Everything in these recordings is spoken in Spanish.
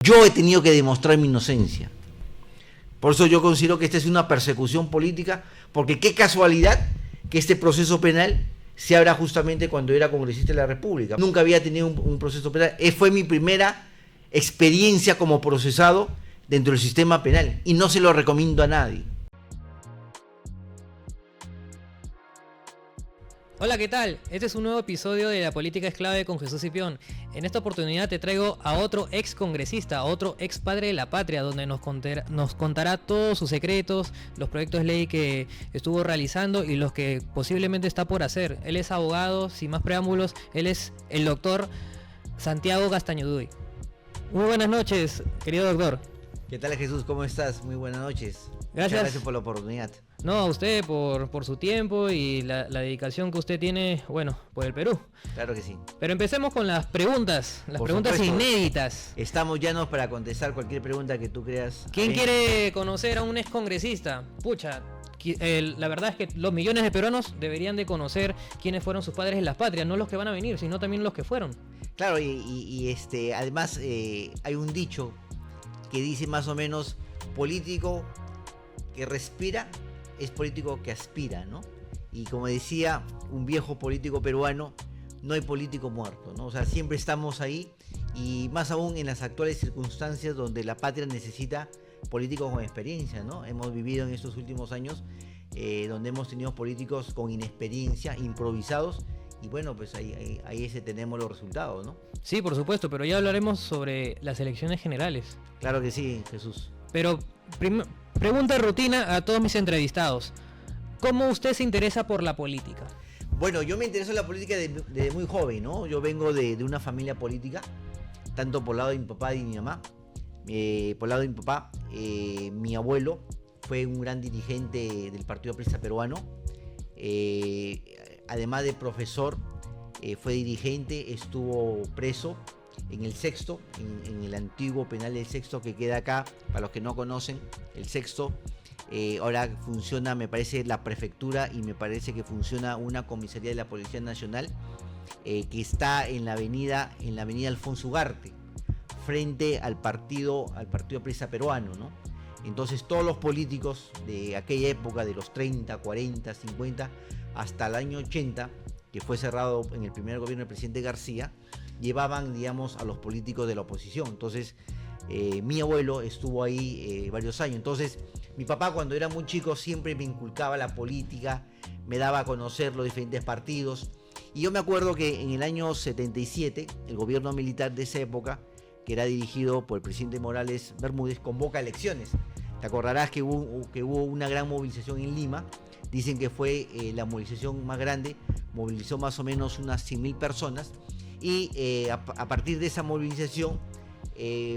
Yo he tenido que demostrar mi inocencia. Por eso yo considero que esta es una persecución política, porque qué casualidad que este proceso penal se abra justamente cuando era congresista de la República. Nunca había tenido un proceso penal. Fue mi primera experiencia como procesado dentro del sistema penal y no se lo recomiendo a nadie. Hola, ¿qué tal? Este es un nuevo episodio de La Política es Clave con Jesús Cipión. En esta oportunidad te traigo a otro ex congresista, a otro ex padre de la patria, donde nos contará todos sus secretos, los proyectos de ley que estuvo realizando y los que posiblemente está por hacer. Él es abogado, sin más preámbulos, él es el doctor Santiago Castañuduy. Muy buenas noches, querido doctor. ¿Qué tal, Jesús? ¿Cómo estás? Muy buenas noches. Gracias. Muchas gracias por la oportunidad. No, a usted por su tiempo y la dedicación que usted tiene, bueno, por el Perú. Claro que sí. Pero empecemos con las preguntas Por preguntas supuesto. inéditas. Estamos llanos para contestar cualquier pregunta que tú creas. ¿Quién quiere conocer a un ex congresista? Pucha, la verdad es que los millones de peruanos deberían de conocer quiénes fueron sus padres en las patrias, no los que van a venir, sino también los que fueron. Claro, además hay un dicho que dice más o menos: político que respira es político que aspira, ¿no? Y como decía un viejo político peruano, no hay político muerto, ¿no? O sea, siempre estamos ahí, y más aún en las actuales circunstancias donde la patria necesita políticos con experiencia, ¿no? Hemos vivido en estos últimos años donde hemos tenido políticos con inexperiencia, improvisados, y bueno, pues ahí tenemos los resultados, ¿no? Sí, por supuesto, pero ya hablaremos sobre las elecciones generales. Claro que sí, Jesús. Pero pregunta de rutina a todos mis entrevistados. ¿Cómo usted se interesa por la política? Bueno, yo me intereso en la política desde muy joven, ¿no? Yo vengo de una familia política, tanto por el lado de mi papá y mi mamá. Por el lado de mi papá, mi abuelo fue un gran dirigente del Partido Aprista Peruano. Además de profesor, fue dirigente, estuvo preso en el Sexto, en el antiguo penal del Sexto que queda acá. Para los que no conocen, el Sexto, ahora funciona, me parece, la prefectura, y me parece que funciona una comisaría de la Policía Nacional, que está en la avenida Alfonso Ugarte, frente al partido Aprista Peruano, ¿no? Entonces todos los políticos de aquella época, de los 30, 40, 50, hasta el año 80, que fue cerrado en el primer gobierno del presidente García, llevaban, digamos, a los políticos de la oposición. Entonces mi abuelo estuvo ahí varios años. Entonces mi papá, cuando era muy chico, siempre me inculcaba la política, me daba a conocer los diferentes partidos. Y yo me acuerdo que en el año 77, el gobierno militar de esa época, que era dirigido por el presidente Morales Bermúdez, convoca elecciones. Te acordarás que hubo una gran movilización en Lima. Dicen que fue la movilización más grande, movilizó más o menos unas 100.000 personas. Y a partir de esa movilización,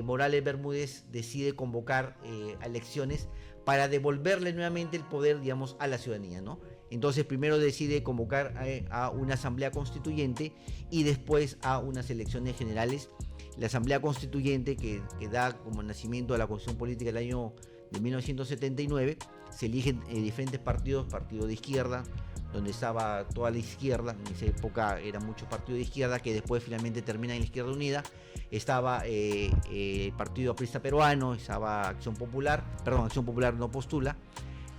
Morales Bermúdez decide convocar a elecciones para devolverle nuevamente el poder, digamos, a la ciudadanía, ¿no? Entonces primero decide convocar a una asamblea constituyente y después a unas elecciones generales. La asamblea constituyente, que da como nacimiento a la Constitución Política del año de 1979, se eligen diferentes partidos de izquierda, donde estaba toda la izquierda. En esa época eran muchos partidos de izquierda que después finalmente terminan en la Izquierda Unida. Estaba el Partido Aprista Peruano, estaba Acción Popular no postula,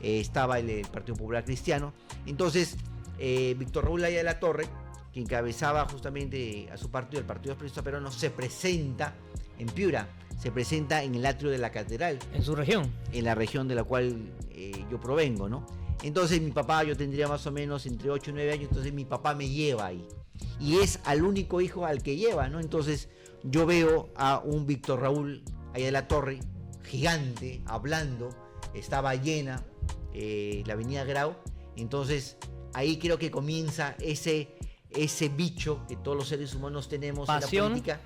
estaba el Partido Popular Cristiano. Entonces Víctor Raúl Haya de la Torre, que encabezaba justamente a su partido, el Partido Aprista Peruano, se presenta en Piura, se presenta en el atrio de la catedral. ¿En su región? En la región de la cual yo provengo, ¿no? Entonces mi papá, yo tendría más o menos entre 8 y 9 años, entonces mi papá me lleva ahí. Y es al único hijo al que lleva, ¿no? Entonces yo veo a un Víctor Raúl Haya de la Torre, gigante, hablando, estaba llena la avenida Grau. Entonces ahí creo que comienza ese bicho que todos los seres humanos tenemos. ¿Pasión? En la política.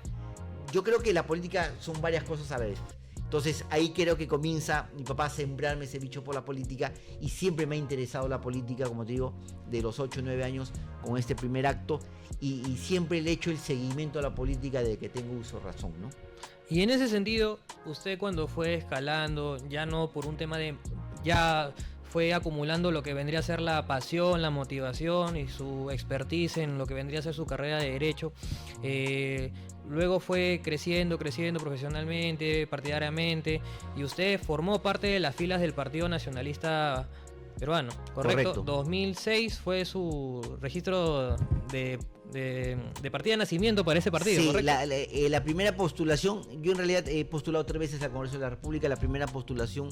Yo creo que la política son varias cosas a la vez. Entonces ahí creo que comienza mi papá a sembrarme ese bicho por la política, y siempre me ha interesado la política, como te digo, de los 8 o 9 años con este primer acto, y siempre le he hecho el seguimiento a la política desde que tengo uso de razón, ¿no? Y en ese sentido, usted cuando fue escalando, ya no por un tema de... ya fue acumulando lo que vendría a ser la pasión, la motivación y su expertise en lo que vendría a ser su carrera de Derecho. Luego fue creciendo profesionalmente, partidariamente, y usted formó parte de las filas del Partido Nacionalista Peruano, ¿correcto? 2006 fue su registro de partida de nacimiento para ese partido, sí, ¿correcto? La primera postulación, yo en realidad he postulado 3 veces al Congreso de la República. La primera postulación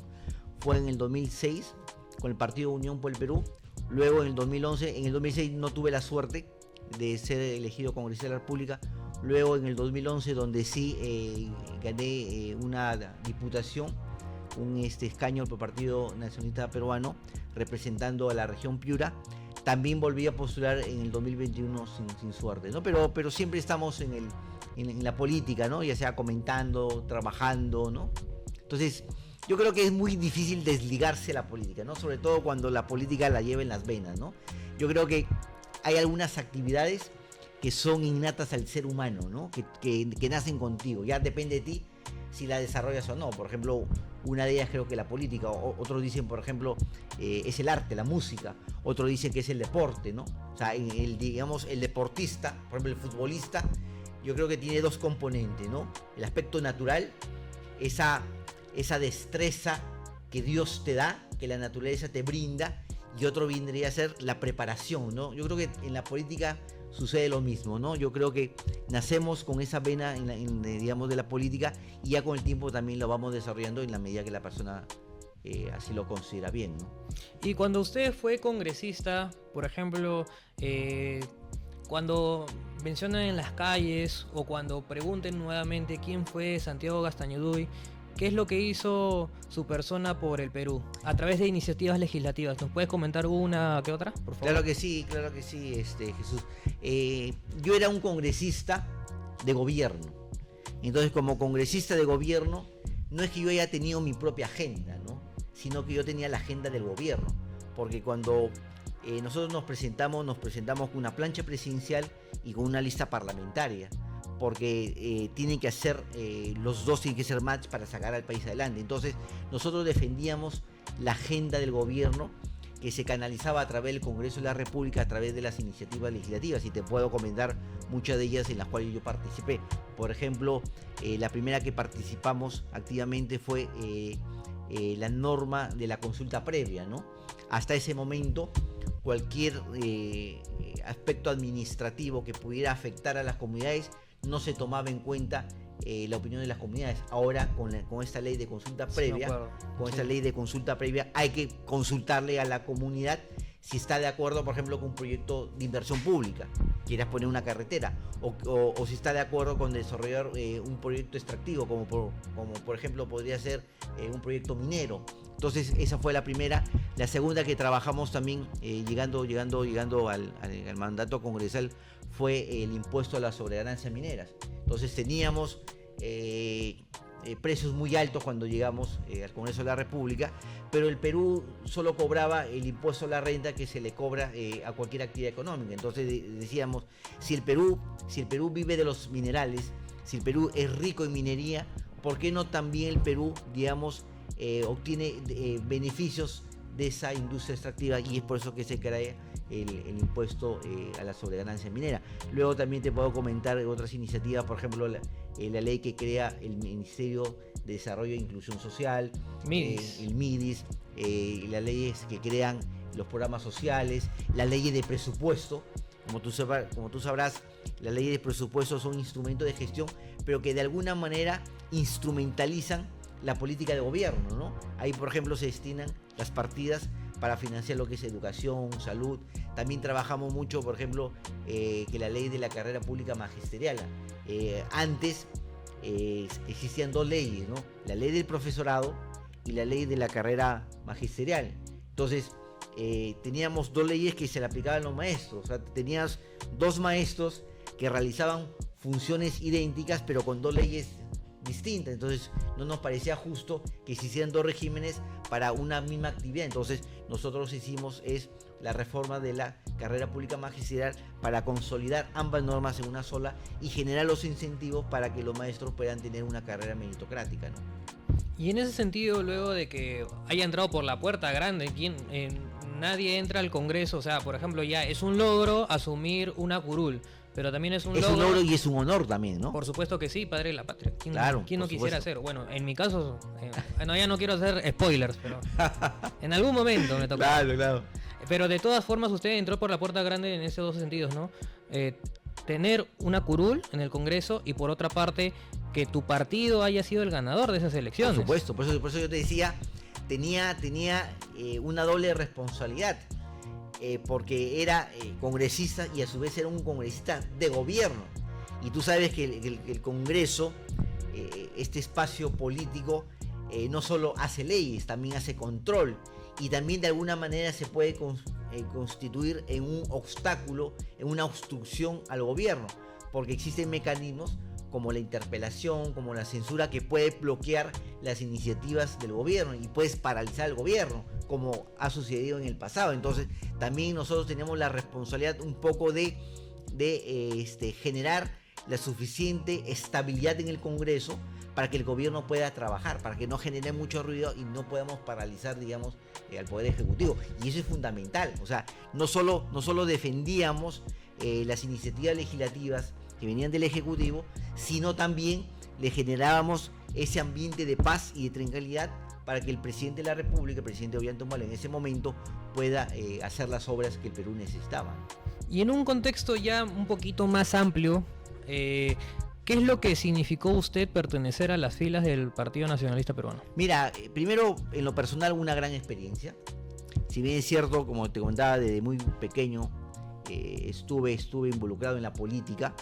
fue en el 2006 con el Partido Unión por el Perú. Luego en el 2011, en el 2006 no tuve la suerte de ser elegido congresista de la República. Luego en el 2011, donde sí gané una diputación, un escaño por el Partido Nacionalista Peruano, representando a la región Piura. También volví a postular en el 2021 sin suerte, ¿no? Pero siempre estamos en la política, ¿no? Ya sea comentando, trabajando, ¿no? Entonces, yo creo que es muy difícil desligarse de la política, ¿no? Sobre todo cuando la política la lleva en las venas, ¿no? Yo creo que hay algunas actividades que son innatas al ser humano, ¿no? Que nacen contigo, ya depende de ti si la desarrollas o no. Por ejemplo, una de ellas creo que la política, otros dicen, por ejemplo, es el arte, la música, otros dicen que es el deporte, ¿no? O sea, digamos, el deportista, por ejemplo, el futbolista, yo creo que tiene 2 componentes, ¿no? El aspecto natural, esa destreza que Dios te da, que la naturaleza te brinda, y otro vendría a ser la preparación, ¿no? Yo creo que en la política sucede lo mismo, ¿no? Yo creo que nacemos con esa vena, digamos, de la política, y ya con el tiempo también lo vamos desarrollando en la medida que la persona así lo considera bien, ¿no? Y cuando usted fue congresista, por ejemplo, cuando mencionan en las calles o cuando pregunten nuevamente quién fue Santiago Gastañuduy, ¿qué es lo que hizo su persona por el Perú a través de iniciativas legislativas? ¿Nos puedes comentar una que otra, por favor? Claro que sí, Jesús. Yo era un congresista de gobierno. Entonces, como congresista de gobierno, no es que yo haya tenido mi propia agenda, ¿no? Sino que yo tenía la agenda del gobierno. Porque cuando nosotros nos presentamos con una plancha presidencial y con una lista parlamentaria. Porque tienen que hacer, los dos tienen que ser match para sacar al país adelante. Entonces nosotros defendíamos la agenda del gobierno, que se canalizaba a través del Congreso de la República, a través de las iniciativas legislativas, y te puedo comentar muchas de ellas en las cuales yo participé. Por ejemplo, la primera que participamos activamente fue la norma de la consulta previa, ¿no? Hasta ese momento, cualquier aspecto administrativo que pudiera afectar a las comunidades no se tomaba en cuenta la opinión de las comunidades. Ahora, con esta ley de consulta previa, hay que consultarle a la comunidad si está de acuerdo, por ejemplo, con un proyecto de inversión pública, quieras poner una carretera, o si está de acuerdo con desarrollar un proyecto extractivo, como por ejemplo podría ser un proyecto minero. Entonces esa fue la primera. La segunda que trabajamos también, llegando al mandato congresal, fue el impuesto a las sobreganancias mineras. Entonces teníamos precios muy altos cuando llegamos al Congreso de la República, pero el Perú solo cobraba el impuesto a la renta que se le cobra a cualquier actividad económica. Entonces decíamos, si el Perú vive de los minerales, si el Perú es rico en minería, ¿por qué no también el Perú, digamos, obtiene beneficios de esa industria extractiva? Y es por eso que se crea el impuesto a la sobreganancia minera. Luego también te puedo comentar otras iniciativas, por ejemplo la ley que crea el Ministerio de Desarrollo e Inclusión Social, MIDIS. el MIDIS, las leyes que crean los programas sociales, las leyes de presupuesto. Como tú sabrás, las leyes de presupuesto son instrumentos de gestión, pero que de alguna manera instrumentalizan la política de gobierno, ¿no? Ahí, por ejemplo, se destinan las partidas para financiar lo que es educación, salud. También trabajamos mucho, por ejemplo, que la ley de la carrera pública magisterial. Antes existían 2 leyes, ¿no? La ley del profesorado y la ley de la carrera magisterial. Entonces, teníamos 2 leyes que se le aplicaban a los maestros. O sea, tenías 2 maestros que realizaban funciones idénticas, pero con 2 leyes distintas. Entonces no nos parecía justo que se hicieran dos regímenes para una misma actividad. Entonces nosotros hicimos la reforma de la carrera pública magisterial para consolidar ambas normas en una sola y generar los incentivos para que los maestros puedan tener una carrera meritocrática, ¿no? Y en ese sentido, luego de que haya entrado por la puerta grande, nadie entra al Congreso, o sea, por ejemplo, ya es un logro asumir una curul, pero también es un logro y es un honor también, ¿no? Por supuesto que sí, padre de la patria. ¿Quién no quisiera hacer? Bueno, en mi caso, ya no quiero hacer spoilers, pero en algún momento me tocó. Claro. Pero de todas formas, usted entró por la puerta grande en esos dos sentidos, ¿no? Tener una curul en el Congreso y por otra parte, que tu partido haya sido el ganador de esas elecciones. Por supuesto, por eso yo te decía, tenía una doble responsabilidad, porque era congresista y a su vez era un congresista de gobierno. Y tú sabes que el Congreso, este espacio político, no solo hace leyes, también hace control y también de alguna manera se puede constituir en un obstáculo, en una obstrucción al gobierno, porque existen mecanismos como la interpelación, como la censura, que puede bloquear las iniciativas del gobierno y puedes paralizar al gobierno, como ha sucedido en el pasado. Entonces también nosotros tenemos la responsabilidad un poco de generar la suficiente estabilidad en el Congreso para que el gobierno pueda trabajar, para que no genere mucho ruido y no podamos paralizar, digamos, al Poder Ejecutivo. Y eso es fundamental. O sea, no solo defendíamos las iniciativas legislativas que venían del Ejecutivo, sino también le generábamos ese ambiente de paz y de tranquilidad para que el presidente de la República, el presidente Ollanta Humala, en ese momento pueda hacer las obras que el Perú necesitaba. Y en un contexto ya un poquito más amplio, ¿qué es lo que significó usted pertenecer a las filas del Partido Nacionalista Peruano? Mira, primero, en lo personal, una gran experiencia. Si bien es cierto, como te comentaba, desde muy pequeño estuve involucrado en la política,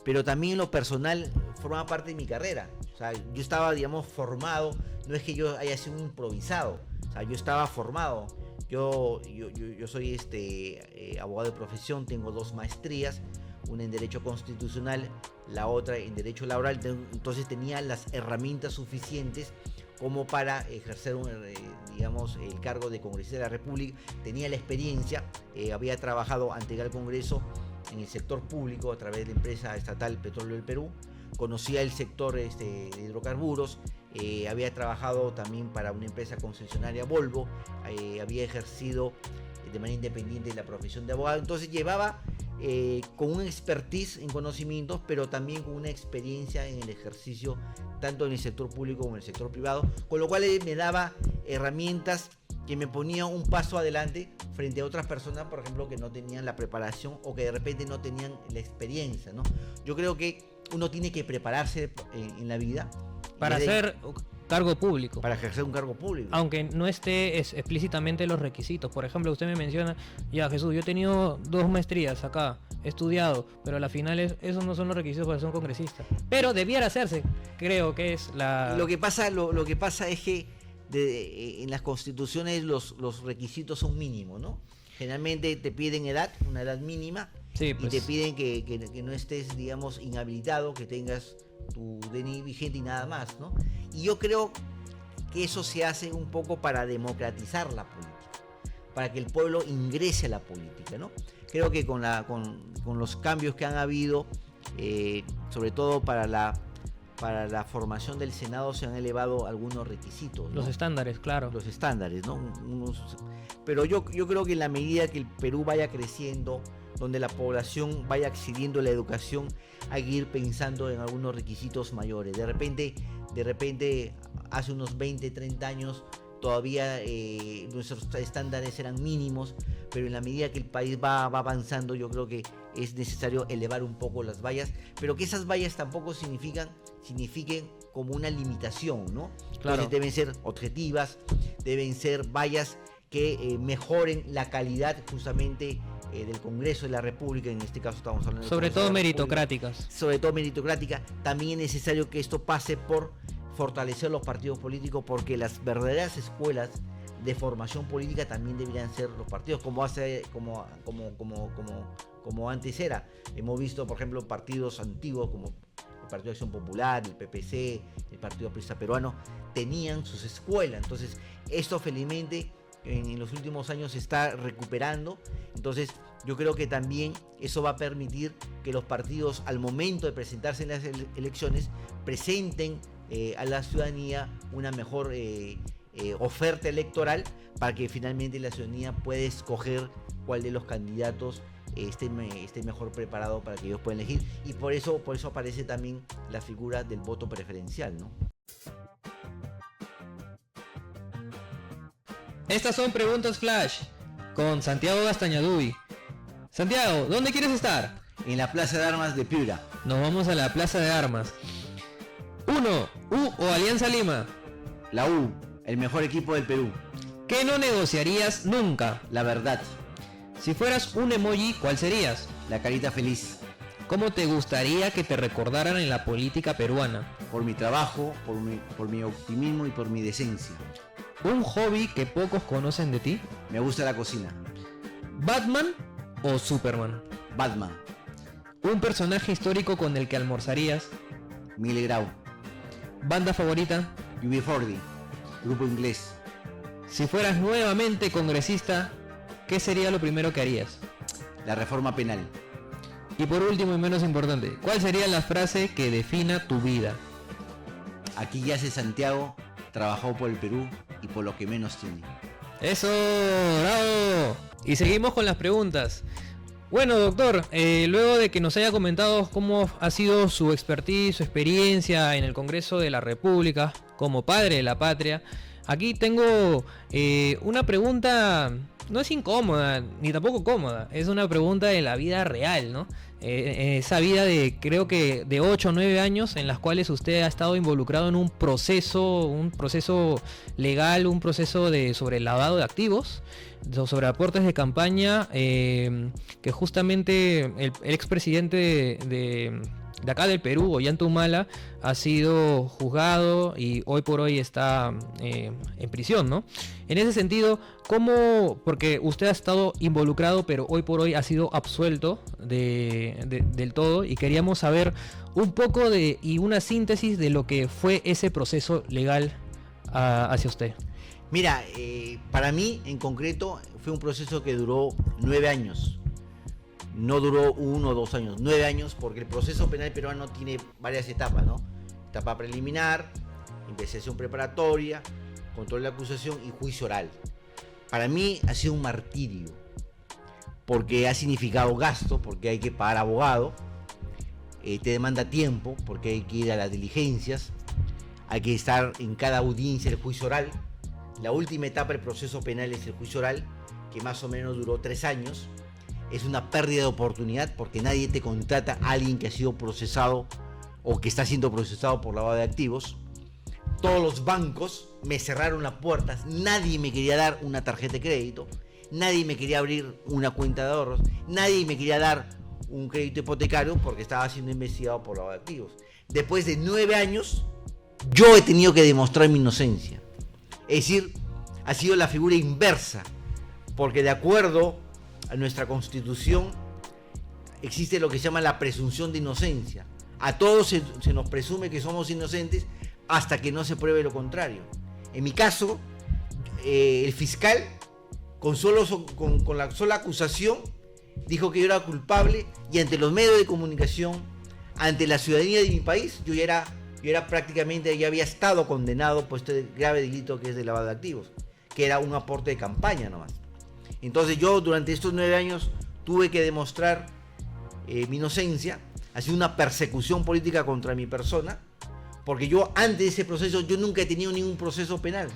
pero también en lo personal formaba parte de mi carrera. O sea, yo estaba, digamos, formado, no es que yo haya sido un improvisado, o sea, yo estaba formado. Yo soy abogado de profesión, tengo 2 maestrías, una en Derecho Constitucional, la otra en Derecho Laboral, entonces tenía las herramientas suficientes como para ejercer el cargo de congresista de la República. Tenía la experiencia, había trabajado ante el Congreso en el sector público a través de la empresa estatal Petróleo del Perú, conocía el sector de hidrocarburos, había trabajado también para una empresa concesionaria Volvo, había ejercido de manera independiente la profesión de abogado, entonces llevaba con un expertise en conocimientos, pero también con una experiencia en el ejercicio tanto en el sector público como en el sector privado, con lo cual me daba herramientas que me ponía un paso adelante frente a otras personas, por ejemplo, que no tenían la preparación o que de repente no tenían la experiencia, ¿no? Yo creo que uno tiene que prepararse en la vida para hacer cargo público. Para ejercer un cargo público. Aunque no esté explícitamente los requisitos. Por ejemplo, usted me menciona, ya Jesús, yo he tenido 2 maestrías acá, he estudiado, pero a la final esos no son los requisitos para ser un congresista. Pero debiera hacerse, creo que es la... Lo que pasa es que en las constituciones los requisitos son mínimos, ¿no? Generalmente te piden una edad mínima, sí, pues, y te piden que no estés, digamos, inhabilitado, que tengas tu DNI vigente y nada más, ¿no? Y yo creo que eso se hace un poco para democratizar la política, para que el pueblo ingrese a la política, ¿no? Creo que con los cambios que han habido, sobre todo para la formación del Senado, se han elevado algunos requisitos, ¿no? Los estándares, claro. Los estándares, ¿no? Pero yo creo que en la medida que el Perú vaya creciendo, donde la población vaya accediendo a la educación, hay que ir pensando en algunos requisitos mayores. De repente hace unos 20, 30 años, todavía nuestros estándares eran mínimos, pero en la medida que el país va avanzando, yo creo que es necesario elevar un poco las vallas, pero que esas vallas tampoco signifiquen como una limitación, ¿no? Claro. Entonces deben ser objetivas, deben ser vallas que mejoren la calidad justamente del Congreso de la República, en este caso estamos hablando sobre todo meritocráticas. Sobre todo meritocrática. También es necesario que esto pase por fortalecer los partidos políticos, porque las verdaderas escuelas de formación política también deberían ser los partidos, como antes era. Hemos visto, por ejemplo, partidos antiguos como el Partido de Acción Popular, el PPC, el Partido Aprista Peruano, tenían sus escuelas. Entonces, esto felizmente en los últimos años se está recuperando. Entonces, yo creo que también eso va a permitir que los partidos, al momento de presentarse en las elecciones, presenten a la ciudadanía una mejor oferta electoral para que finalmente la ciudadanía pueda escoger cuál de los candidatos esté mejor preparado para que ellos puedan elegir. Y por eso aparece también la figura del voto preferencial, ¿no? Estas son preguntas flash con Santiago Gastañaduy. Santiago, ¿dónde quieres estar? En la Plaza de Armas de Piura. Nos vamos a la Plaza de Armas. 1. U o Alianza Lima. La U, el mejor equipo del Perú. ¿Qué no negociarías nunca? La verdad. Si fueras un emoji, ¿cuál serías? La carita feliz. ¿Cómo te gustaría que te recordaran en la política peruana? Por mi trabajo, por mi optimismo y por mi decencia. ¿Un hobby que pocos conocen de ti? Me gusta la cocina. ¿Batman o Superman? Batman. ¿Un personaje histórico con el que almorzarías? Miguel Grau. ¿Banda favorita? UB40, grupo inglés. Si fueras nuevamente congresista, ¿qué sería lo primero que harías? La reforma penal. Y por último y menos importante, ¿cuál sería la frase que defina tu vida? Aquí yace Santiago, trabajó por el Perú y por lo que menos tiene. ¡Eso! ¡Bravo! Y seguimos con las preguntas. Bueno, doctor, luego de que nos haya comentado cómo ha sido su expertise, su experiencia en el Congreso de la República, como padre de la patria, aquí tengo una pregunta, no es incómoda, ni tampoco cómoda, es una pregunta de la vida real, ¿no? Esa vida de, creo que de 8 o 9 años en las cuales usted ha estado involucrado en un proceso legal, un proceso sobre el lavado de activos, sobre aportes de campaña, que justamente el expresidente de acá del Perú, Ollanta Humala, ha sido juzgado y hoy por hoy está en prisión, ¿no? En ese sentido, ¿cómo? Porque usted ha estado involucrado, pero hoy por hoy ha sido absuelto del todo, y queríamos saber un poco y una síntesis de lo que fue ese proceso legal hacia usted. Mira, para mí en concreto fue un proceso que duró 9 años. No duró 1 o 2 años, 9 años, porque el proceso penal peruano tiene varias etapas, ¿no? Etapa preliminar, investigación preparatoria, control de acusación y juicio oral. Para mí ha sido un martirio, porque ha significado gasto, porque hay que pagar abogado, te demanda tiempo, porque hay que ir a las diligencias, hay que estar en cada audiencia del juicio oral. La última etapa del proceso penal es el juicio oral, que más o menos duró 3 años. Es una pérdida de oportunidad porque nadie te contrata a alguien que ha sido procesado o que está siendo procesado por lavado de activos. Todos los bancos me cerraron las puertas, nadie me quería dar una tarjeta de crédito, nadie me quería abrir una cuenta de ahorros, nadie me quería dar un crédito hipotecario porque estaba siendo investigado por lavado de activos. Después de 9 años, yo he tenido que demostrar mi inocencia. Es decir, ha sido la figura inversa, porque de acuerdo a nuestra Constitución existe lo que se llama la presunción de inocencia. A todos se nos presume que somos inocentes hasta que no se pruebe lo contrario. En mi caso, el fiscal, con la sola acusación, dijo que yo era culpable, y ante los medios de comunicación, ante la ciudadanía de mi país, yo ya había estado condenado por este grave delito que es de lavado de activos, que era un aporte de campaña nomás. Entonces yo durante estos 9 años tuve que demostrar mi inocencia. Ha sido una persecución política contra mi persona, porque yo antes de ese proceso yo nunca he tenido ningún proceso penal.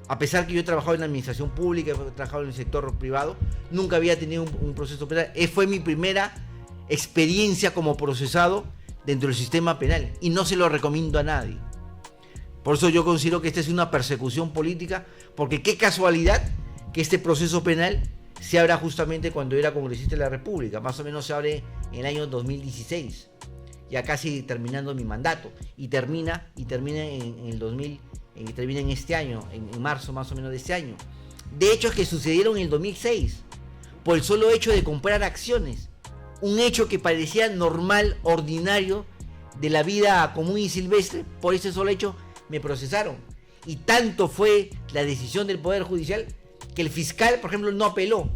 A pesar que yo he trabajado en la administración pública, he trabajado en el sector privado, nunca había tenido un proceso penal. Fue mi primera experiencia como procesado dentro del sistema penal, y no se lo recomiendo a nadie. Por eso yo considero que esta es una persecución política, porque qué casualidad que este proceso penal se abra justamente cuando era congresista de la República. Más o menos se abre en el año 2016, ya casi terminando mi mandato, y termina en este año, en marzo más o menos de este año. De hechos que sucedieron en el 2006, por el solo hecho de comprar acciones, un hecho que parecía normal, ordinario, de la vida común y silvestre, por ese solo hecho me procesaron. Y tanto fue la decisión del Poder Judicial que el fiscal, por ejemplo, no apeló.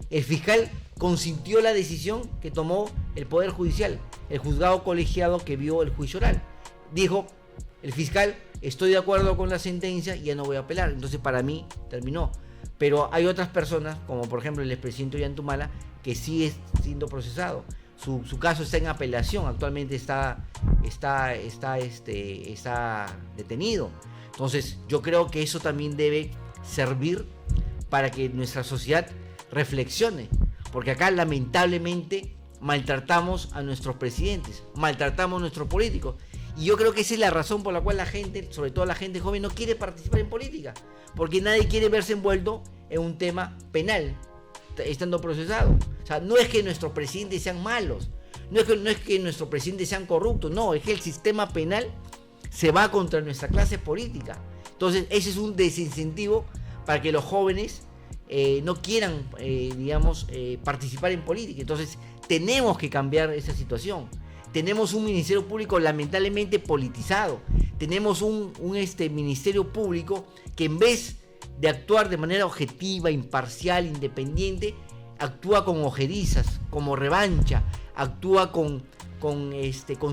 El fiscal consintió la decisión que tomó el Poder Judicial, el juzgado colegiado que vio el juicio oral. Dijo el fiscal, estoy de acuerdo con la sentencia y ya no voy a apelar. Entonces para mí terminó. Pero hay otras personas, como por ejemplo el expresidente Ollantumala, que sigue siendo procesado. Su caso está en apelación, actualmente está detenido. Entonces yo creo que eso también debe servir para que nuestra sociedad reflexione, porque acá lamentablemente maltratamos a nuestros presidentes, maltratamos a nuestros políticos, y yo creo que esa es la razón por la cual la gente, sobre todo la gente joven, no quiere participar en política, porque nadie quiere verse envuelto en un tema penal, estando procesado. O sea, no es que nuestros presidentes sean malos, no es que nuestros presidentes sean corruptos, no, es que el sistema penal se va contra nuestra clase política. Entonces ese es un desincentivo para que los jóvenes no quieran, participar en política. Entonces tenemos que cambiar esa situación. Tenemos un ministerio público lamentablemente politizado. Tenemos un ministerio público que en vez de actuar de manera objetiva, imparcial, independiente, actúa con ojerizas, como revancha, actúa con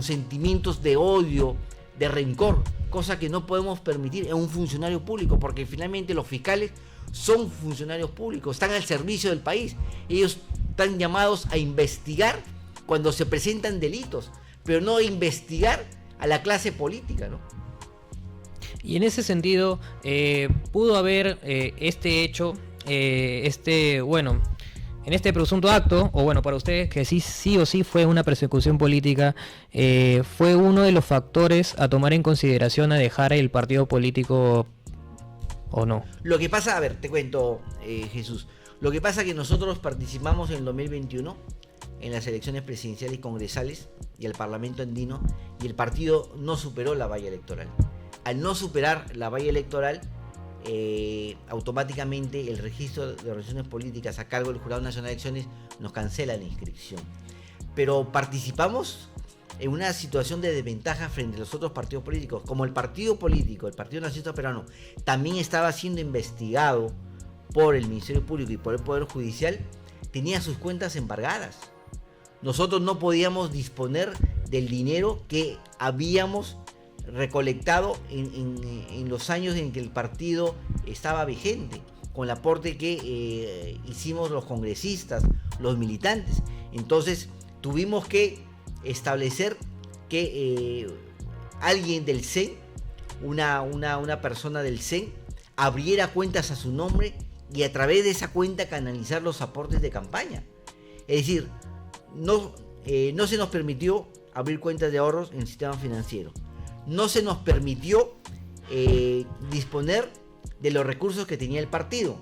sentimientos de odio, de rencor, cosa que no podemos permitir en un funcionario público, porque finalmente los fiscales son funcionarios públicos, están al servicio del país. Ellos están llamados a investigar cuando se presentan delitos, pero no a investigar a la clase política, ¿no? Y en ese sentido, pudo haber este hecho, en este presunto acto, o bueno, para ustedes que sí o sí fue una persecución política, fue uno de los factores a tomar en consideración a dejar el partido político o no. Lo que pasa, a ver, te cuento, Jesús, lo que pasa es que nosotros participamos en el 2021 en las elecciones presidenciales y congresales y el Parlamento andino, y el partido no superó la valla electoral. Al no superar la valla electoral, automáticamente el registro de organizaciones políticas a cargo del Jurado Nacional de Elecciones nos cancela la inscripción. Pero participamos en una situación de desventaja frente a los otros partidos políticos. Como el partido político, el Partido Nacionalista Peruano, también estaba siendo investigado por el Ministerio Público y por el Poder Judicial, tenía sus cuentas embargadas. Nosotros no podíamos disponer del dinero que habíamos recolectado en los años en que el partido estaba vigente, con el aporte que hicimos los congresistas, los militantes. Entonces tuvimos que establecer que alguien del CEN, una persona del CEN, abriera cuentas a su nombre y a través de esa cuenta canalizar los aportes de campaña. Es decir, no se nos permitió abrir cuentas de ahorros en el sistema financiero. No se nos permitió disponer de los recursos que tenía el partido.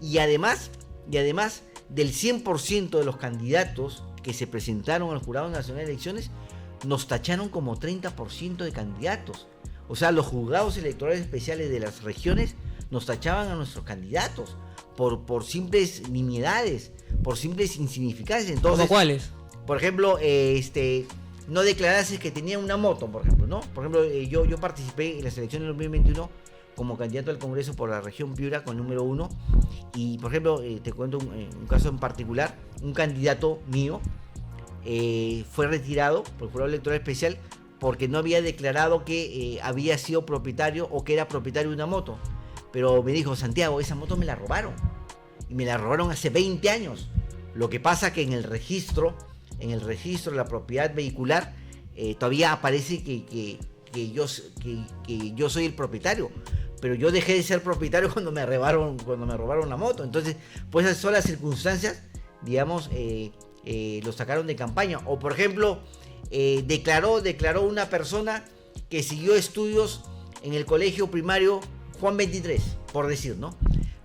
Y además del 100% de los candidatos que se presentaron al Jurado Nacional de Elecciones, nos tacharon como 30% de candidatos. O sea, los juzgados electorales especiales de las regiones nos tachaban a nuestros candidatos por simples nimiedades, por simples insignificancias. Entonces, ¿cómo cuáles? Por ejemplo, no declarases que tenía una moto, por ejemplo, ¿no? Por ejemplo, yo participé en las elecciones del 2021 como candidato al Congreso por la región Piura con número 1, y por ejemplo, te cuento un caso en particular. Un candidato mío fue retirado por el Jurado Electoral Especial porque no había declarado que había sido propietario o que era propietario de una moto. Pero me dijo: Santiago, esa moto me la robaron, y me la robaron hace 20 años. Lo que pasa que en el registro de la propiedad vehicular todavía aparece que yo soy el propietario, pero yo dejé de ser propietario cuando me robaron la moto. Entonces, pues esas son las circunstancias, digamos, lo sacaron de campaña. O por ejemplo, declaró una persona que siguió estudios en el colegio primario Juan 23, por decir, ¿no?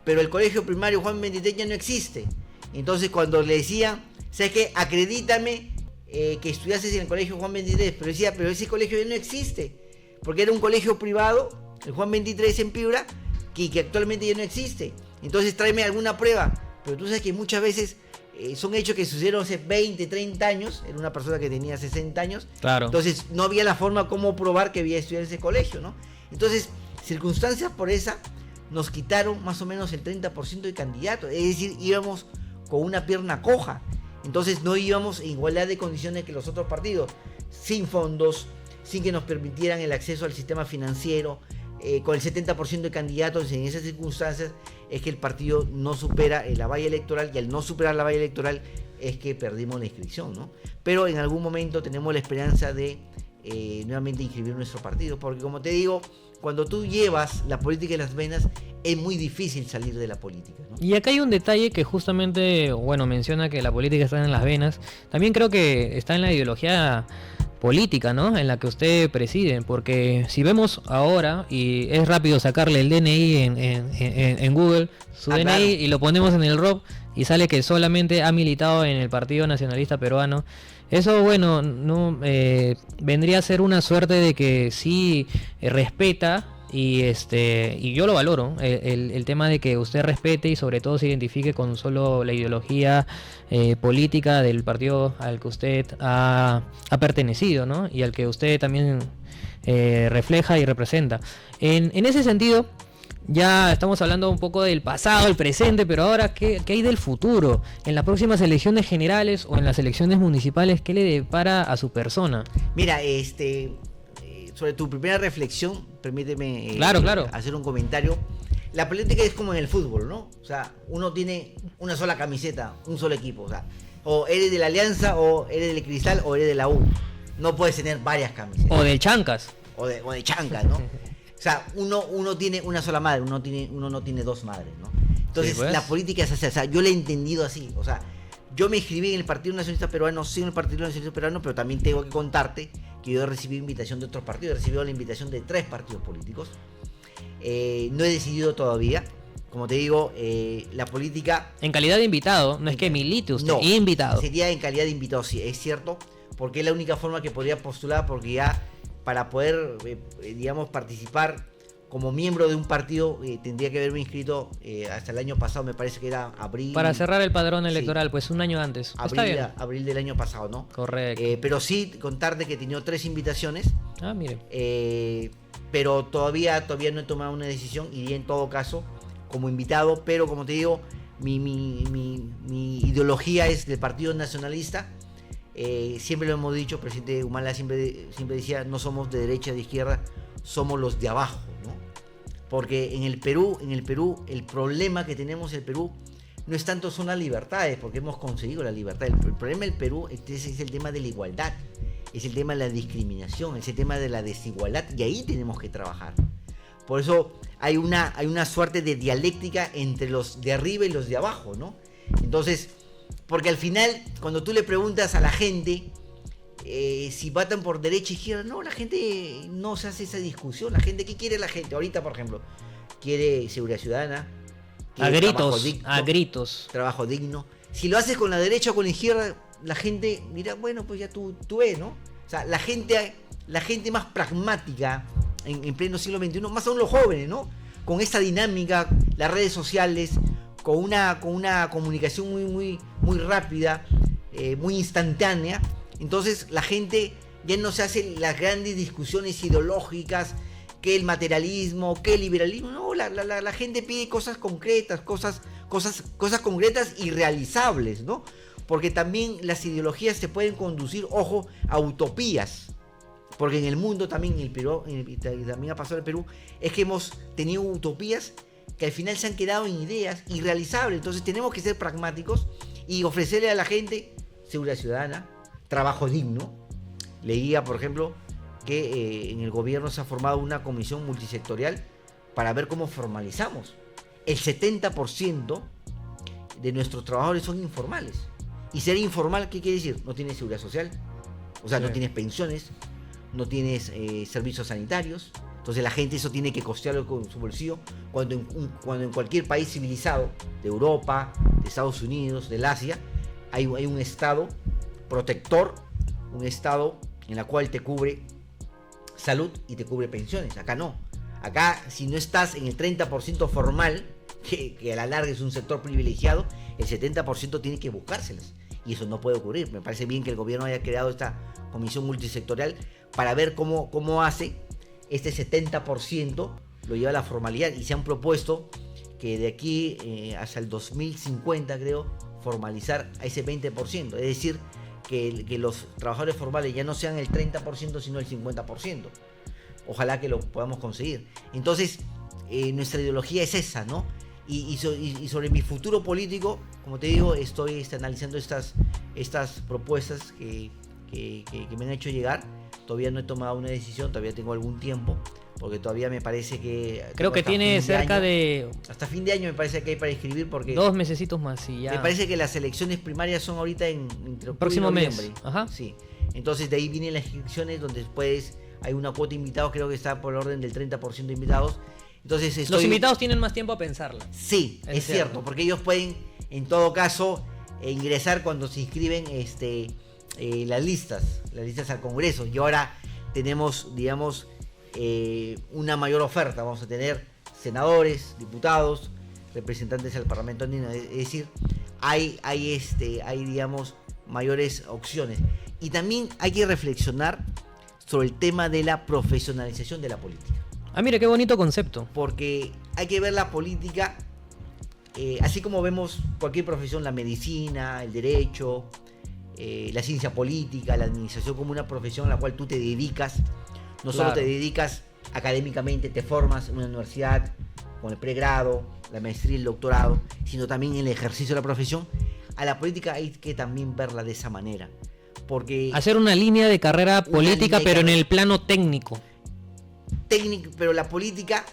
Pero el colegio primario Juan 23 ya no existe. Entonces cuando le decían: ¿sabes qué? Acredítame que estudiases en el colegio Juan 23. Pero decía: pero ese colegio ya no existe, porque era un colegio privado, el Juan 23 en Piura, que actualmente ya no existe. Entonces tráeme alguna prueba. Pero tú sabes que muchas veces son hechos que sucedieron hace 20, 30 años. Era una persona que tenía 60 años. Claro. Entonces no había la forma como probar que había estudiado en ese colegio, ¿no? Entonces, circunstancias por esa nos quitaron más o menos el 30% de candidatos. Es decir, íbamos con una pierna coja. Entonces no íbamos en igualdad de condiciones que los otros partidos, sin fondos, sin que nos permitieran el acceso al sistema financiero, con el 70% de candidatos. En esas circunstancias es que el partido no supera la valla electoral, y al no superar la valla electoral es que perdimos la inscripción, ¿no? Pero en algún momento tenemos la esperanza de nuevamente inscribir nuestro partido, porque como te digo, cuando tú llevas la política en las venas, es muy difícil salir de la política, ¿no? Y acá hay un detalle que justamente, bueno, menciona que la política está en las venas. También creo que está en la ideología política, ¿no? En la que usted preside, porque si vemos ahora, y es rápido sacarle el DNI en Google, su DNI, claro, y lo ponemos en el ROP, y sale que solamente ha militado en el Partido Nacionalista Peruano. Eso, bueno, no vendría a ser una suerte de que sí respeta, y yo lo valoro, el tema de que usted respete y sobre todo se identifique con solo la ideología política del partido al que usted ha pertenecido, ¿no? Y al que usted también refleja y representa. En ese sentido, ya estamos hablando un poco del pasado, el presente, pero ahora, ¿qué hay del futuro? En las próximas elecciones generales o en las elecciones municipales, ¿qué le depara a su persona? Mira, sobre tu primera reflexión, permíteme Claro. hacer un comentario. La política es como en el fútbol, ¿no? O sea, uno tiene una sola camiseta, un solo equipo. O sea, o eres de la Alianza, o eres del Cristal, o eres de la U. No puedes tener varias camisetas. O del Chancas. O de Chancas, ¿no? O sea, uno tiene una sola madre, uno no tiene dos madres, ¿no? Entonces, Sí, pues. La política es así. O sea, yo la he entendido así. O sea, yo me inscribí en el Partido Nacionalista Peruano, sí en el Partido Nacionalista Peruano, pero también tengo que contarte que yo he recibido invitación de otros partidos. He recibido la invitación de 3 partidos políticos. No he decidido todavía. Como te digo, la política... En calidad de invitado, no es que milite usted, No, invitado. sería en calidad de invitado, sí, es cierto, porque es la única forma que podría postular, porque ya para poder, digamos, participar como miembro de un partido, tendría que haberme inscrito hasta el año pasado, me parece que era abril. Para cerrar el padrón electoral, Sí. pues un año antes. Está bien. Abril del año pasado, ¿no? Correcto. Pero sí, contarte que he tenido 3 invitaciones, Mire. pero todavía no he tomado una decisión, iría en todo caso como invitado, pero como te digo, mi ideología es del Partido Nacionalista. Siempre lo hemos dicho, presidente Humala siempre decía, no somos de derecha, de izquierda, somos los de abajo, ¿no? Porque en el Perú, el problema que tenemos en el Perú no es tanto son las libertades, porque hemos conseguido la libertad. El problema del Perú es el tema de la igualdad, es el tema de la discriminación, es el tema de la desigualdad, y ahí tenemos que trabajar. Por eso hay una suerte de dialéctica entre los de arriba y los de abajo, ¿no? Entonces, porque al final, cuando tú le preguntas a la gente si votan por derecha e izquierda, no, la gente no se hace esa discusión. La gente, ¿qué quiere la gente? Ahorita, por ejemplo, quiere seguridad ciudadana, A quiere trabajo gritos, digno, a gritos. trabajo digno. Si lo haces con la derecha o con la izquierda, la gente dirá, bueno, pues ya tú ves, ¿no? O sea, la gente más pragmática en pleno siglo XXI, más aún los jóvenes, ¿no? Con esta dinámica, las redes sociales, con una comunicación muy rápida, muy instantánea. Entonces la gente ya no se hace las grandes discusiones ideológicas, que el materialismo, que el liberalismo. No, la gente pide cosas concretas, cosas concretas y realizables, ¿no? Porque también las ideologías se pueden conducir, ojo, a utopías. Porque en el mundo también, en el Perú, también ha pasado en el Perú, es que hemos tenido utopías que al final se han quedado en ideas irrealizables. Entonces tenemos que ser pragmáticos y ofrecerle a la gente seguridad ciudadana, trabajo digno. Leía, por ejemplo, que en el gobierno se ha formado una comisión multisectorial para ver cómo formalizamos. El 70% de nuestros trabajadores son informales. Y ser informal, ¿qué quiere decir? No tienes seguridad social, o sea, Sí. no tienes pensiones, no tienes servicios sanitarios. Entonces la gente eso tiene que costearlo con su bolsillo, cuando en cualquier país civilizado, de Europa, de Estados Unidos, del Asia, hay un Estado protector, un Estado en la cual te cubre salud y te cubre pensiones. Acá no. Acá, si no estás en el 30% formal, que a la larga es un sector privilegiado, el 70% tiene que buscárselas. Y eso no puede ocurrir. Me parece bien que el gobierno haya creado esta comisión multisectorial para ver cómo hace este 70%, lo lleva a la formalidad. Y se han propuesto que de aquí hasta el 2050, creo, formalizar a ese 20%. Es decir, que los trabajadores formales ya no sean el 30%, sino el 50%. Ojalá que lo podamos conseguir. Entonces, nuestra ideología es esa, ¿no? Y sobre mi futuro político, como te digo, estoy analizando estas propuestas que me han hecho llegar. Todavía no he tomado una decisión, todavía tengo algún tiempo, porque todavía me parece que... Creo que tiene cerca de... Hasta fin de año me parece que hay para inscribir, porque... 2 mesecitos más y ya... Me parece que las elecciones primarias son ahorita entre octubre próximo y noviembre. mes. Ajá. Sí. Entonces de ahí vienen las inscripciones donde después hay una cuota de invitados, creo que está por el orden del 30% de invitados. Entonces los invitados tienen más tiempo a pensarla. Sí, es cierto, porque ellos pueden, en todo caso, ingresar cuando se inscriben las listas al Congreso. Y ahora tenemos, digamos, una mayor oferta. Vamos a tener senadores, diputados, representantes al Parlamento andino. Es decir, hay digamos, mayores opciones. Y también hay que reflexionar sobre el tema de la profesionalización de la política. Ah, mira, qué bonito concepto. Porque hay que ver la política, así como vemos cualquier profesión, la medicina, el derecho, la ciencia política, la administración, como una profesión a la cual tú te dedicas. No solo te dedicas académicamente, te formas en una universidad con el pregrado, la maestría y el doctorado, sino también en el ejercicio de la profesión. A la política hay que también verla de esa manera. Porque hacer una línea de carrera política, pero en el plano técnico. Pero la política,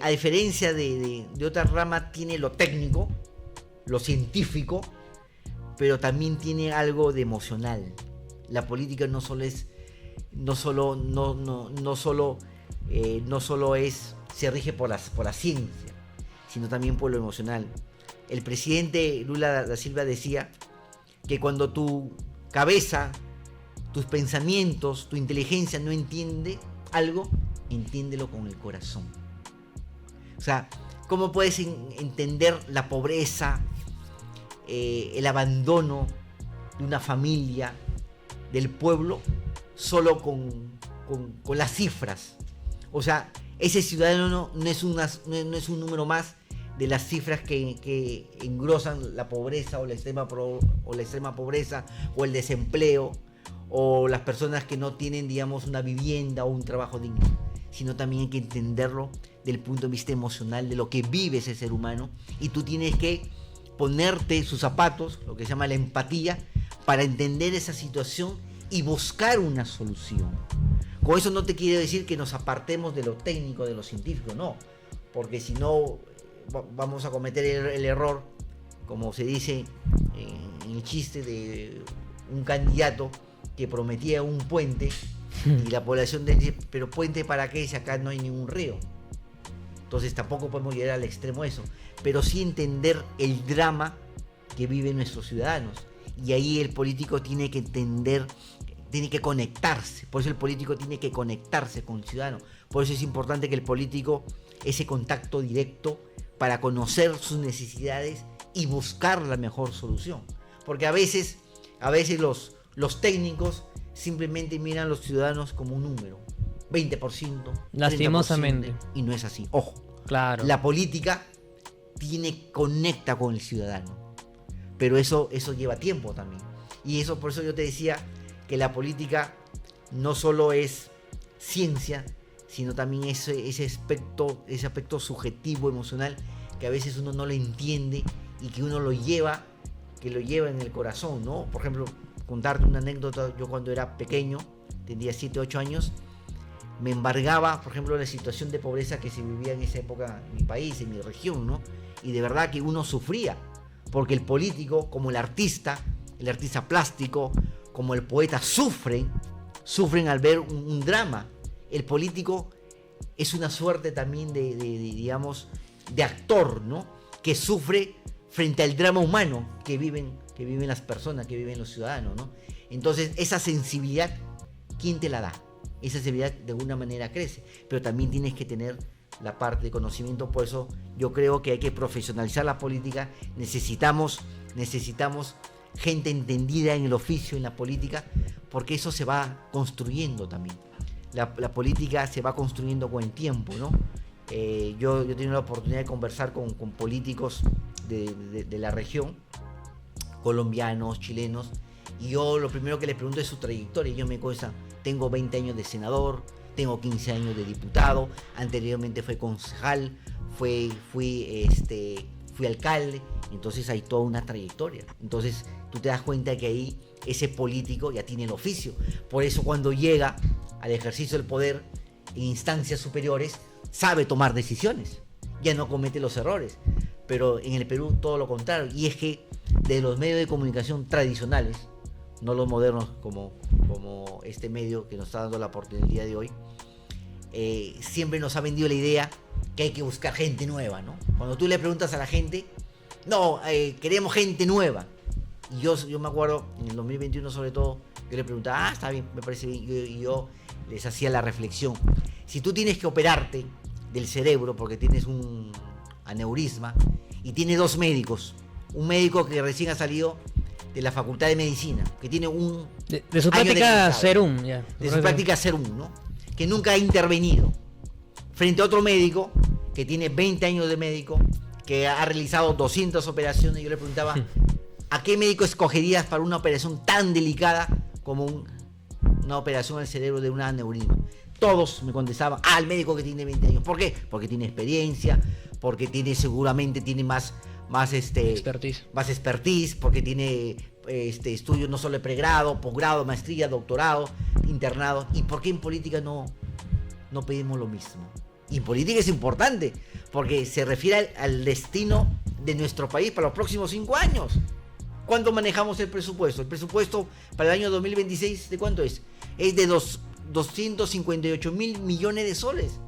a diferencia de otra rama, tiene lo técnico, lo científico, pero también tiene algo de emocional. La política no solo se rige por la ciencia, sino también por lo emocional. El presidente Lula da Silva decía que cuando tu cabeza, tus pensamientos, tu inteligencia no entiende algo, entiéndelo con el corazón. O sea, ¿cómo puedes entender la pobreza, el abandono de una familia, del pueblo, solo con las cifras? O sea, ese ciudadano no es un número más de las cifras que engrosan la pobreza o la extrema pobreza o el desempleo, o las personas que no tienen, digamos, una vivienda o un trabajo digno, sino también hay que entenderlo del punto de vista emocional, de lo que vive ese ser humano, y tú tienes que ponerte sus zapatos, lo que se llama la empatía, para entender esa situación y buscar una solución. Con eso no te quiero decir que nos apartemos de lo técnico, de lo científico, no, porque si no vamos a cometer el error, como se dice en el chiste de un candidato que prometía un puente y la población dice, pero ¿puente para qué si acá no hay ningún río? Entonces tampoco podemos llegar al extremo de eso, pero sí entender el drama que viven nuestros ciudadanos, y ahí el político tiene que entender, tiene que conectarse. Por eso el político tiene que conectarse con el ciudadano. Por eso es importante que el político, ese contacto directo para conocer sus necesidades y buscar la mejor solución, porque a veces los técnicos simplemente miran a los ciudadanos como un número, 20%, lastimosamente, 30%, y no es así. Ojo, claro. La política conecta con el ciudadano, pero eso lleva tiempo también. Y eso, por eso yo te decía que la política no solo es ciencia, sino también ese aspecto subjetivo, emocional, que a veces uno no lo entiende y que uno lo lleva en el corazón, ¿no? Por ejemplo, contarte una anécdota: yo cuando era pequeño, tenía 7, 8 años, me embargaba, por ejemplo, la situación de pobreza que se vivía en esa época en mi país, en mi región, ¿no? Y de verdad que uno sufría, porque el político, como el artista plástico, como el poeta, sufren al ver un drama. El político es una suerte también digamos, de actor, ¿no? Que sufre frente al drama humano que viven las personas, que viven los ciudadanos, ¿no? Entonces, esa sensibilidad, ¿quién te la da? Esa sensibilidad de alguna manera crece, pero también tienes que tener la parte de conocimiento. Por eso yo creo que hay que profesionalizar la política. Necesitamos gente entendida en el oficio, en la política, porque eso se va construyendo también. La política se va construyendo con el tiempo, ¿no? Yo he tenido la oportunidad de conversar con políticos de la región, colombianos, chilenos, y yo lo primero que les pregunto es su trayectoria. Ellos me cuentan, tengo 20 años de senador, tengo 15 años de diputado, anteriormente fui concejal, fui alcalde. Entonces hay toda una trayectoria. Entonces tú te das cuenta que ahí ese político ya tiene el oficio. Por eso cuando llega al ejercicio del poder en instancias superiores, sabe tomar decisiones, ya no comete los errores. Pero en el Perú todo lo contrario, y es que de los medios de comunicación tradicionales, no los modernos como este medio que nos está dando la oportunidad el día de hoy, siempre nos ha vendido la idea que hay que buscar gente nueva, ¿no? Cuando tú le preguntas a la gente, no, queremos gente nueva. Y yo me acuerdo, en el 2021 sobre todo, yo le preguntaba, está bien, me parece bien, y yo les hacía la reflexión. Si tú tienes que operarte del cerebro porque tienes un aneurisma y tienes 2 médicos, un médico que recién ha salido de la Facultad de Medicina, que tiene un de su práctica serum, ya. De su práctica serum, ¿no? Que nunca ha intervenido, frente a otro médico que tiene 20 años de médico, que ha realizado 200 operaciones. Yo le preguntaba, ¿a qué médico escogerías para una operación tan delicada como una operación al cerebro de un aneurisma? Todos me contestaban, al médico que tiene 20 años. ¿Por qué? Porque tiene experiencia, porque seguramente tiene más expertise, porque tiene estudios no solo de pregrado, posgrado, maestría, doctorado, internado. ¿Y por qué en política no pedimos lo mismo? Y en política es importante, porque se refiere al destino de nuestro país para los próximos 5 años. ¿Cuánto manejamos el presupuesto? El presupuesto para el año 2026, ¿de cuánto es? Es de 258 mil millones de soles.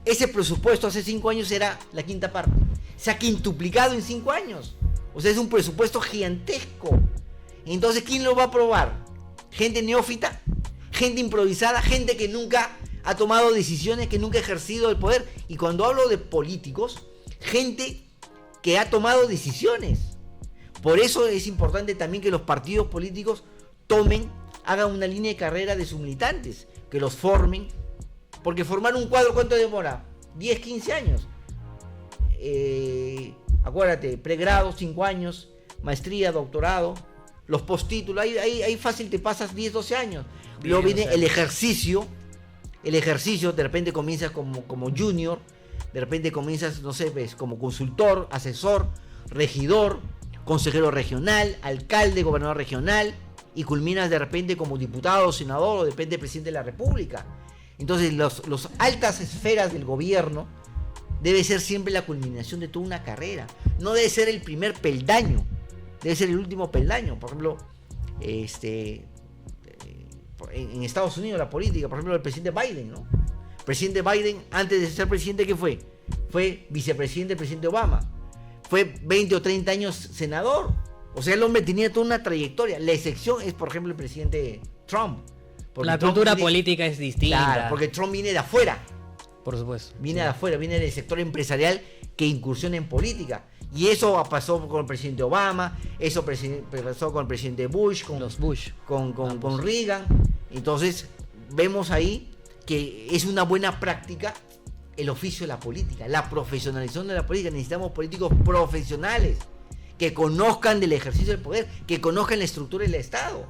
Ese presupuesto hace 5 años era la quinta parte. Se ha quintuplicado en 5 años. O sea, es un presupuesto gigantesco. Entonces, ¿quién lo va a aprobar? ¿Gente neófita? ¿Gente improvisada? ¿Gente que nunca ha tomado decisiones, que nunca ha ejercido el poder? Y cuando hablo de políticos, gente que ha tomado decisiones. Por eso es importante también que los partidos políticos hagan una línea de carrera de sus militantes, que los formen. Porque formar un cuadro, ¿cuánto demora? 10, 15 años. Acuérdate, pregrado, 5 años, maestría, doctorado, los postítulos, ahí fácil te pasas 10, 12 años. Bien, luego viene el ejercicio, de repente comienzas como junior, de repente comienzas, no sé, ves, como consultor, asesor, regidor, consejero regional, alcalde, gobernador regional, y culminas de repente como diputado, senador, o depende del presidente de la República. Entonces, las altas esferas del gobierno debe ser siempre la culminación de toda una carrera. No debe ser el primer peldaño, debe ser el último peldaño. Por ejemplo, en Estados Unidos la política, por ejemplo, el presidente Biden, ¿no? El presidente Biden, antes de ser presidente, ¿qué fue? Fue vicepresidente del presidente Obama. Fue 20 o 30 años senador. O sea, el hombre tenía toda una trayectoria. La excepción es, por ejemplo, el presidente Trump. La cultura política es distinta. Claro, porque Trump viene de afuera. Por supuesto. Viene de afuera, viene del sector empresarial que incursiona en política. Y eso pasó con el presidente Obama, eso pasó con el presidente Bush, con Reagan. Entonces, vemos ahí que es una buena práctica el oficio de la política, la profesionalización de la política. Necesitamos políticos profesionales que conozcan del ejercicio del poder, que conozcan la estructura del Estado.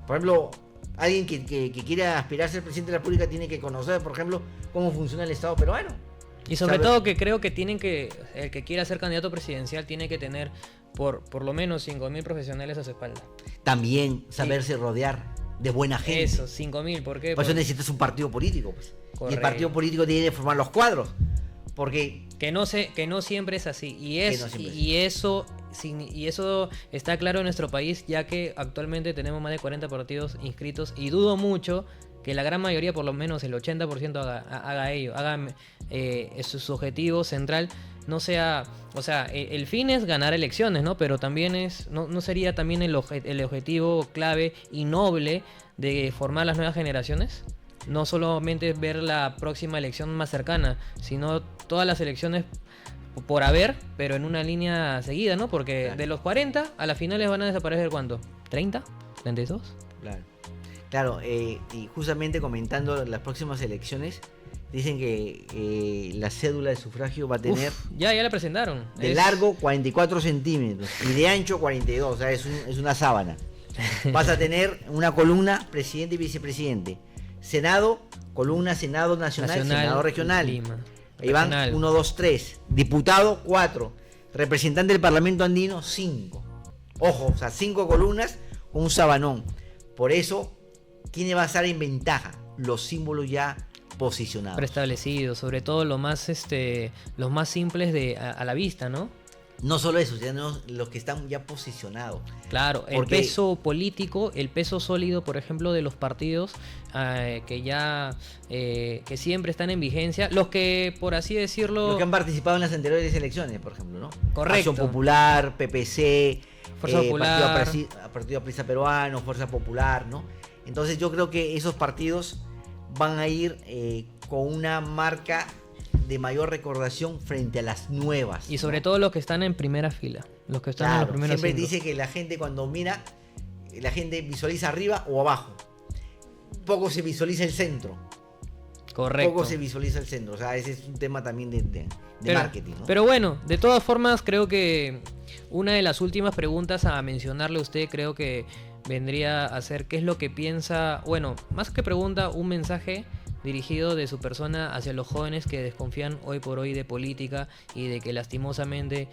Por ejemplo, alguien que quiera aspirar a ser presidente de la República tiene que conocer, por ejemplo, cómo funciona el Estado peruano. Y sobre todo que creo que el que quiera ser candidato presidencial tiene que tener por lo menos 5.000 profesionales a su espalda. También saberse rodear de buena gente. Eso, 5.000, ¿por qué? Por eso necesitas un partido político, pues. Correcto. Y el partido político tiene que formar los cuadros. Porque que no siempre es así. Y eso está claro en nuestro país, ya que actualmente tenemos más de 40 partidos inscritos y dudo mucho que la gran mayoría, por lo menos el 80% haga ello, su objetivo central no sea, o sea, el fin es ganar elecciones, ¿no? Pero también no sería también el objetivo clave y noble de formar las nuevas generaciones. no solamente ver la próxima elección más cercana, sino todas las elecciones por haber, pero en una línea seguida, ¿no? Porque Claro. de los 40 a las finales van a desaparecer ¿cuánto? ¿30? ¿32? Claro, claro, y justamente comentando las próximas elecciones, dicen que la cédula de sufragio va a tener Ya la presentaron. de largo 44 centímetros y de ancho 42, o sea, es una sábana. Vas a tener una columna presidente y vicepresidente. Senado, columna Senado Nacional, Senado Regional. Lima. Ahí van Regional. 1, 2, 3. Diputado, 4. Representante del Parlamento Andino, 5. Ojo, o sea, 5 columnas con un sabanón. Por eso, ¿quién va a estar en ventaja? Los símbolos ya posicionados. Preestablecidos, sobre todo los más simples a la vista, ¿no? No solo eso, sino los que están ya posicionados. Claro, el Porque- peso político, el peso sólido, por ejemplo, de los partidos que siempre están en vigencia, los que, por así decirlo, Los que han participado en las anteriores elecciones, por ejemplo, ¿no? Correcto. Acción Popular, PPC, Fuerza Popular. Partido Aprista Peruano, Fuerza Popular, ¿no? Entonces yo creo que esos partidos van a ir con una marca de mayor recordación frente a las nuevas. y sobre ¿no? todo los que están en primera fila, los que están en Claro, los primeros siempre cinco. dice que la gente cuando mira, la gente visualiza arriba o abajo. Poco se visualiza el centro. Correcto. Poco se visualiza el centro. O sea, ese es un tema también de Pero- marketing, ¿no? Pero bueno, de todas formas creo que una de las últimas preguntas a mencionarle a usted creo que vendría a ser qué es lo que piensa, bueno, más que pregunta, un mensaje dirigido de su persona hacia los jóvenes que desconfían hoy por hoy de política y de que lastimosamente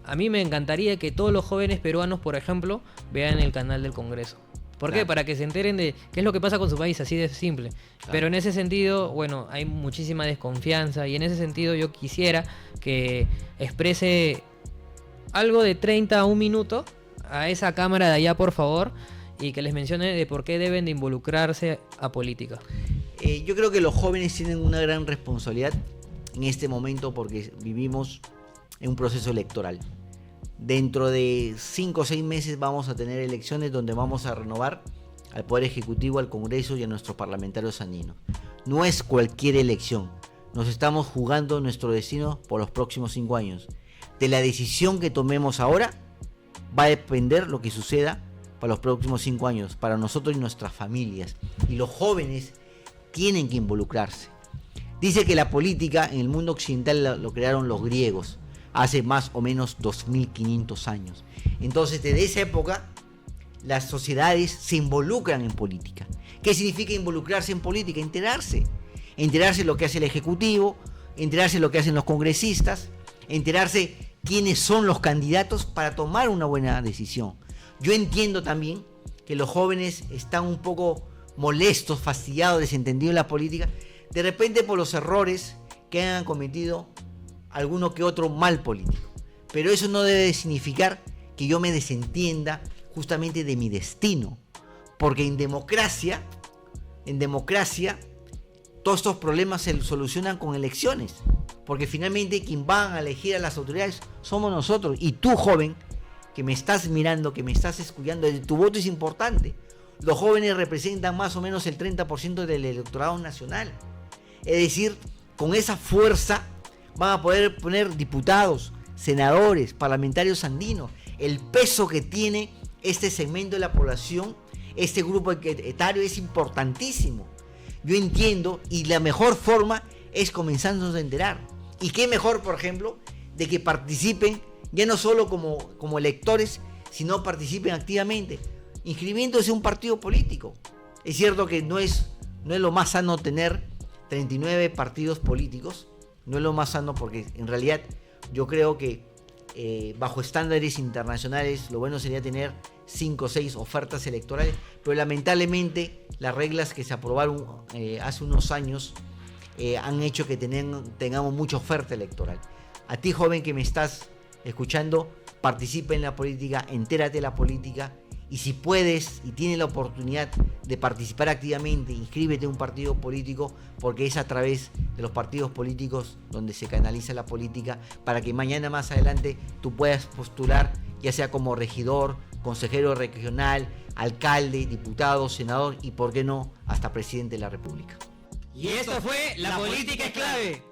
a mí me encantaría que todos los jóvenes peruanos, por ejemplo, vean el canal del Congreso. ¿Por qué? Claro. Para que se enteren de qué es lo que pasa con su país, así de simple. Claro. Pero en ese sentido, bueno, hay muchísima desconfianza y en ese sentido yo quisiera que exprese algo de 30 a un minuto a esa cámara de allá, por favor, y que les mencione de por qué deben de involucrarse a política. Yo creo que los jóvenes tienen una gran responsabilidad en este momento porque vivimos en un proceso electoral. Dentro de 5 o 6 meses vamos a tener elecciones donde vamos a renovar al Poder Ejecutivo, al Congreso y a nuestros parlamentarios andinos. No es cualquier elección. Nos estamos jugando nuestro destino por los próximos 5 años. De la decisión que tomemos ahora va a depender lo que suceda para los próximos 5 años, para nosotros y nuestras familias. Y los jóvenes tienen que involucrarse. Dice que la política en el mundo occidental lo crearon los griegos hace más o menos 2500 años. Entonces, desde esa época, las sociedades se involucran en política. ¿Qué significa involucrarse en política? Enterarse. Enterarse de lo que hace el Ejecutivo, enterarse de lo que hacen los congresistas, enterarse quiénes son los candidatos para tomar una buena decisión. Yo entiendo también que los jóvenes están un poco molestos, fastidiados, desentendidos en la política, de repente por los errores que han cometido alguno que otro mal político. Pero eso no debe significar que yo me desentienda justamente de mi destino. Porque en democracia, todos estos problemas se solucionan con elecciones. Porque finalmente quien van a elegir a las autoridades somos nosotros. Y tú, joven, que me estás mirando, que me estás escuchando, tu voto es importante. Los jóvenes representan más o menos el 30% del electorado nacional. Es decir, con esa fuerza van a poder poner diputados, senadores, parlamentarios andinos. El peso que tiene este segmento de la población, este grupo etario es importantísimo. Yo entiendo y la mejor forma es comenzándonos a enterar. Y qué mejor, por ejemplo, de que participen ya no solo como electores, sino participen activamente, inscribiéndose en un partido político. Es cierto que no es lo más sano tener 39 partidos políticos, no es lo más sano porque en realidad yo creo que bajo estándares internacionales lo bueno sería tener 5 o 6 ofertas electorales, pero lamentablemente las reglas que se aprobaron hace unos años han hecho que tengamos mucha oferta electoral. A ti, joven que me estás escuchando, participa en la política, entérate de la política y si puedes y tienes la oportunidad de participar activamente, inscríbete en un partido político porque es a través de los partidos políticos donde se canaliza la política para que mañana más adelante tú puedas postular ya sea como regidor, consejero regional, alcalde, diputado, senador y, por qué no, hasta presidente de la República. Y esto fue La Política es Clave.